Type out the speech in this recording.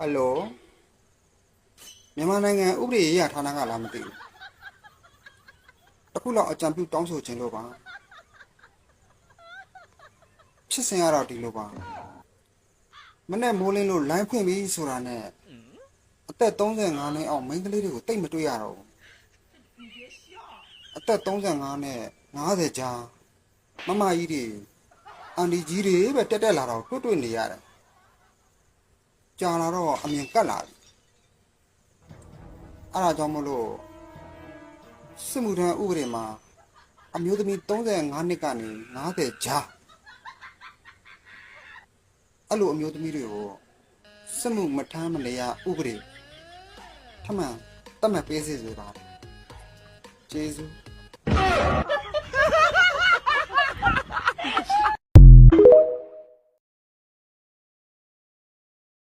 ဟယ်လိုမြန်မာနိုင်ငံဥပဒေရေးရာဌာနကလားမသိဘူးတခုလောက်အကြံပြုတောင်းဆိုခြင်းလို့ပါဖြစ်စဉ်ကတော့ဒီလိုပါမနေ့မိုးလင်းလို့လိုင်းဖွင့်ပြီးဆိုတာနဲ့အသက်35နှစ်အောက်မိန်းကလေးတွေကိုတိတ်မတွေ့ရတော့ဘူးအသက်35နဲ့50ကြားမမကြီးတွေအန်ဒီကြီးတွေပဲတက်လာတော့တွေ့နေရတယ်ကြာလာတော့အမြင်ကတ်လာပြီအဲ့ဒါကြောင့်မလို့စစ်မှုထမ်းဥပဒေမှာအမျိုးသမီး35နှစ်ကနေ50ကြားအဲ့လိုအမျိုးသမီးတွေကိုစစ်မှုမထမ်းမနေရဥပဒေထမှန်တတ်မှတ်ပေးစေပါကျေးဇူး